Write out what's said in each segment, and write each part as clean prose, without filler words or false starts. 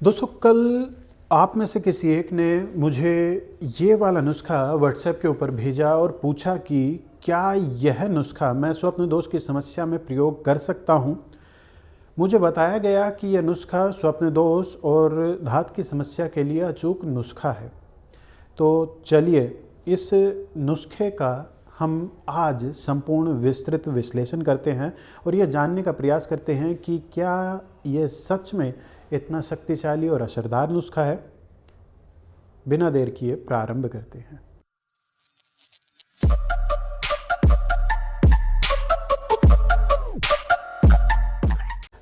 दोस्तों कल आप में से किसी एक ने मुझे ये वाला नुस्खा व्हाट्सएप के ऊपर भेजा और पूछा कि क्या यह नुस्खा मैं स्वप्न दोष की समस्या में प्रयोग कर सकता हूँ। मुझे बताया गया कि यह नुस्खा स्वप्न दोष और धात की समस्या के लिए अचूक नुस्खा है। तो चलिए इस नुस्खे का हम आज संपूर्ण विस्तृत विश्लेषण करते हैं और यह जानने का प्रयास करते हैं कि क्या यह सच में इतना शक्तिशाली और असरदार नुस्खा है। बिना देर किए प्रारंभ करते हैं।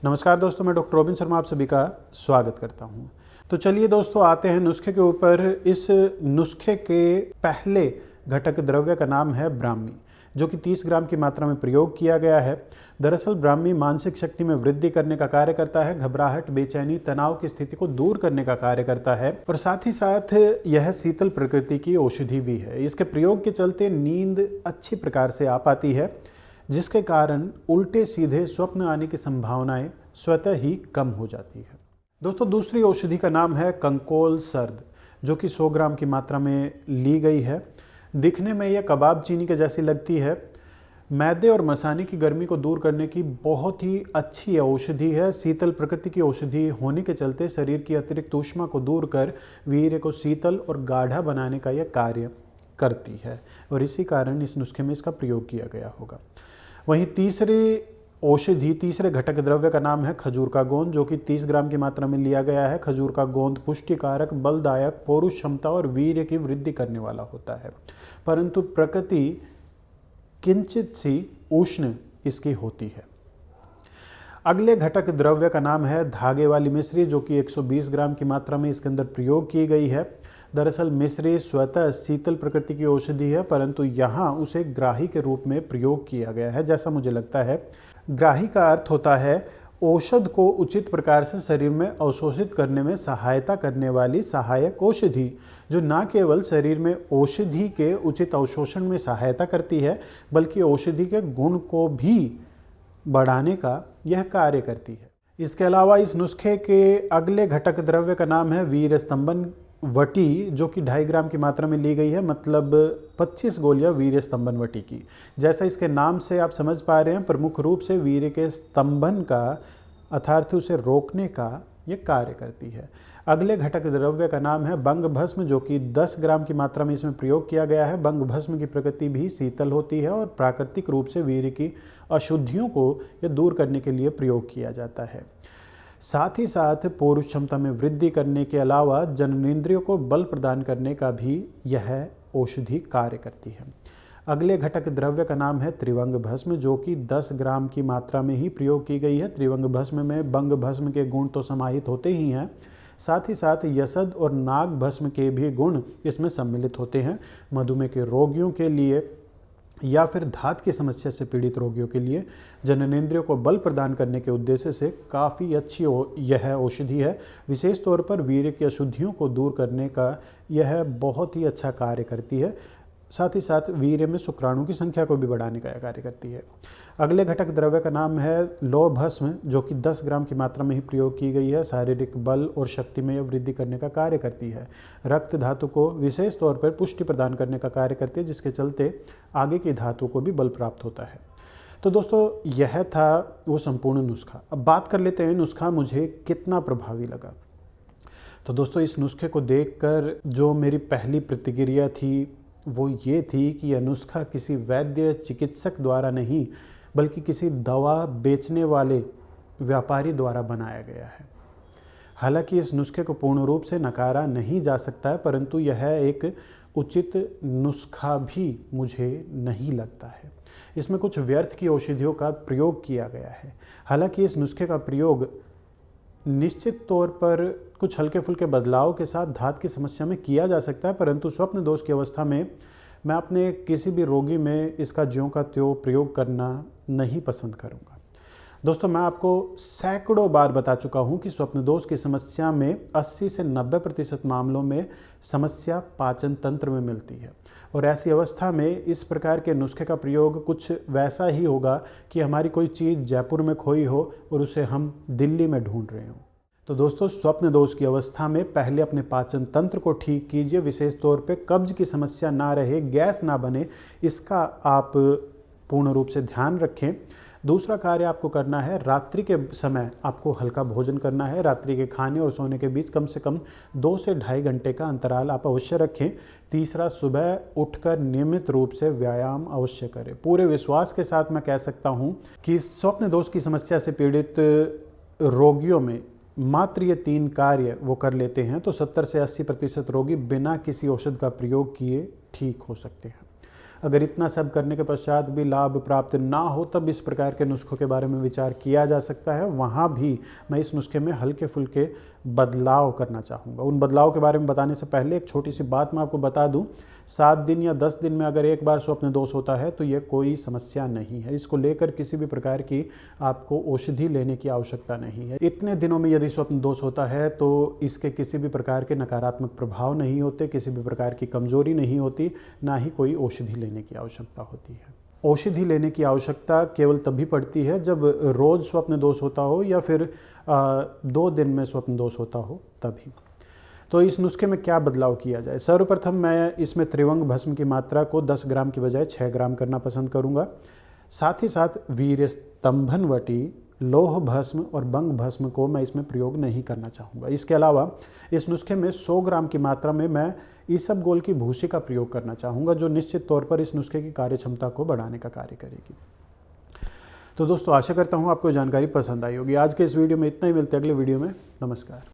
नमस्कार दोस्तों, मैं डॉक्टर रोबिन शर्मा आप सभी का स्वागत करता हूं। तो चलिए दोस्तों आते हैं नुस्खे के ऊपर। इस नुस्खे के पहले घटक द्रव्य का नाम है ब्राह्मी, जो कि 30 ग्राम की मात्रा में प्रयोग किया गया है। दरअसल ब्राह्मी मानसिक शक्ति में वृद्धि करने का कार्य करता है, घबराहट, बेचैनी, तनाव की स्थिति को दूर करने का कार्य करता है और साथ ही साथ यह शीतल प्रकृति की औषधि भी है। इसके प्रयोग के चलते नींद अच्छी प्रकार से आ पाती है, जिसके कारण उल्टे सीधे स्वप्न आने की संभावनाएं स्वतः ही कम हो जाती है। दोस्तों दूसरी औषधि का नाम है कंकोल सर्द, जो कि 100 ग्राम की मात्रा में ली गई है। दिखने में यह कबाब चीनी के जैसी लगती है। मैदे और मसाने की गर्मी को दूर करने की बहुत ही अच्छी औषधि है। शीतल प्रकृति की औषधि होने के चलते शरीर की अतिरिक्त ऊष्मा को दूर कर वीर्य को शीतल और गाढ़ा बनाने का यह कार्य करती है और इसी कारण इस नुस्खे में इसका प्रयोग किया गया होगा। वहीं तीसरे घटक द्रव्य का नाम है खजूर का गोंद, जो कि 30 ग्राम की मात्रा में लिया गया है। खजूर का गोंद पुष्टिकारक, बलदायक, पौरुष क्षमता और वीर्य की वृद्धि करने वाला होता है, परंतु प्रकृति किंचित सी उष्ण इसकी होती है। अगले घटक द्रव्य का नाम है धागे वाली मिश्री, जो कि 120 ग्राम की मात्रा में इसके अंदर प्रयोग की गई है। दरअसल मिश्री स्वतः शीतल प्रकृति की औषधि है, परंतु यहाँ उसे ग्राही के रूप में प्रयोग किया गया है, जैसा मुझे लगता है। ग्राही का अर्थ होता है औषध को उचित प्रकार से शरीर में अवशोषित करने में सहायता करने वाली सहायक औषधि, जो न केवल शरीर में औषधि के उचित अवशोषण में सहायता करती है, बल्कि औषधि के गुण को भी बढ़ाने का यह कार्य करती है। इसके अलावा इस नुस्खे के अगले घटक द्रव्य का नाम है वीर्य स्तंभन वटी, जो कि 2.5 ग्राम की मात्रा में ली गई है, मतलब 25 गोलियां वीर्य स्तंभन वटी की। जैसा इसके नाम से आप समझ पा रहे हैं, प्रमुख रूप से वीर्य के स्तंभन का अर्थात उसे रोकने का ये कार्य करती है। अगले घटक द्रव्य का नाम है बंग भस्म, जो कि 10 ग्राम की मात्रा में इसमें प्रयोग किया गया है। बंग भस्म की प्रकृति भी शीतल होती है और प्राकृतिक रूप से वीर्य की अशुद्धियों को यह दूर करने के लिए प्रयोग किया जाता है। साथ ही साथ पौरुष क्षमता में वृद्धि करने के अलावा जननेंद्रियों को बल प्रदान करने का भी यह औषधि कार्य करती है। अगले घटक द्रव्य का नाम है त्रिवंग भस्म, जो कि 10 ग्राम की मात्रा में ही प्रयोग की गई है। त्रिवंग भस्म में बंग भस्म के गुण तो समाहित होते ही हैं, साथ ही साथ यशद और नाग भस्म के भी गुण इसमें सम्मिलित होते हैं। मधुमेह के रोगियों के लिए या फिर धात की समस्या से पीड़ित रोगियों के लिए जननेंद्रियों को बल प्रदान करने के उद्देश्य से काफ़ी अच्छी यह औषधि है। विशेष तौर पर वीर्य की अशुद्धियों को दूर करने का यह बहुत ही अच्छा कार्य करती है। साथ ही साथ वीर्य में शुक्राणु की संख्या को भी बढ़ाने का कार्य करती है। अगले घटक द्रव्य का नाम है लौह भस्म, जो कि 10 ग्राम की मात्रा में ही प्रयोग की गई है। शारीरिक बल और शक्ति में वृद्धि करने का कार्य करती है। रक्त धातु को विशेष तौर पर पुष्टि प्रदान करने का कार्य करती है, जिसके चलते आगे की धातु को भी बल प्राप्त होता है। तो दोस्तों यह था वो संपूर्ण नुस्खा। अब बात कर लेते हैं नुस्खा मुझे कितना प्रभावी लगा। तो दोस्तों इस नुस्खे को देखकर जो मेरी पहली प्रतिक्रिया थी वो ये थी कि यह नुस्खा किसी वैद्य चिकित्सक द्वारा नहीं, बल्कि किसी दवा बेचने वाले व्यापारी द्वारा बनाया गया है। हालांकि इस नुस्खे को पूर्ण रूप से नकारा नहीं जा सकता है, परंतु यह एक उचित नुस्खा भी मुझे नहीं लगता है। इसमें कुछ व्यर्थ की औषधियों का प्रयोग किया गया है। हालांकि इस नुस्खे का प्रयोग निश्चित तौर पर कुछ हल्के फुल्के बदलाव के साथ धात की समस्या में किया जा सकता है, परंतु स्वप्न दोष की अवस्था में मैं अपने किसी भी रोगी में इसका ज्यों का त्यों प्रयोग करना नहीं पसंद करूंगा। दोस्तों मैं आपको सैकड़ों बार बता चुका हूं कि स्वप्न दोष की समस्या में 80 से 90% मामलों में समस्या पाचन तंत्र में मिलती है और ऐसी अवस्था में इस प्रकार के नुस्खे का प्रयोग कुछ वैसा ही होगा कि हमारी कोई चीज़ जयपुर में खोई हो और उसे हम दिल्ली में ढूंढ रहे हों। तो दोस्तों, स्वप्न दोष की अवस्था में पहले अपने पाचन तंत्र को ठीक कीजिए। विशेष तौर पे कब्ज की समस्या ना रहे, गैस ना बने, इसका आप पूर्ण रूप से ध्यान रखें। दूसरा कार्य आपको करना है, रात्रि के समय आपको हल्का भोजन करना है। रात्रि के खाने और सोने के बीच कम से कम 2 से ढाई घंटे का अंतराल आप अवश्य रखें। तीसरा, सुबह उठकर नियमित रूप से व्यायाम अवश्य करें। पूरे विश्वास के साथ मैं कह सकता हूं कि स्वप्न दोष की समस्या से पीड़ित रोगियों में मात्र ये 3 कार्य वो कर लेते हैं तो 70 से 80% रोगी बिना किसी औषध का प्रयोग किए ठीक हो सकते हैं। अगर इतना सब करने के पश्चात भी लाभ प्राप्त ना हो, तब इस प्रकार के नुस्खों के बारे में विचार किया जा सकता है। वहाँ भी मैं इस नुस्खे में हल्के फुल्के बदलाव करना चाहूँगा। उन बदलाव के बारे में बताने से पहले एक छोटी सी बात मैं आपको बता दूँ। 7 दिन या 10 दिन में अगर एक बार स्वप्न दोष होता है तो ये कोई समस्या नहीं है। इसको लेकर किसी भी प्रकार की आपको औषधि लेने की आवश्यकता नहीं है। इतने दिनों में यदि स्वप्न दोष होता है तो इसके किसी भी प्रकार के नकारात्मक प्रभाव नहीं होते, किसी भी प्रकार की कमजोरी नहीं होती, ना ही कोई औषधि लेने की आवश्यकता होती है। औषधि लेने की आवश्यकता केवल तभी पड़ती है जब रोज स्वप्न दोष होता हो या फिर 2 दिन में स्वप्न दोष होता हो, तभी। तो इस नुस्खे में क्या बदलाव किया जाए? सर्वप्रथम मैं इसमें त्रिवंग भस्म की मात्रा को 10 ग्राम की बजाय 6 ग्राम करना पसंद करूंगा। साथ ही साथ वीर्य स्तंभनवटी, लौह भस्म और बंग भस्म को मैं इसमें प्रयोग नहीं करना चाहूँगा। इसके अलावा इस नुस्खे में 100 ग्राम की मात्रा में मैं ईसबगोल की भूसी का प्रयोग करना चाहूँगा, जो निश्चित तौर पर इस नुस्खे की कार्य क्षमता को बढ़ाने का कार्य करेगी। तो दोस्तों, आशा करता हूँ आपको जानकारी पसंद आई होगी। आज के इस वीडियो में इतना ही। मिलते हैं अगले वीडियो में। नमस्कार।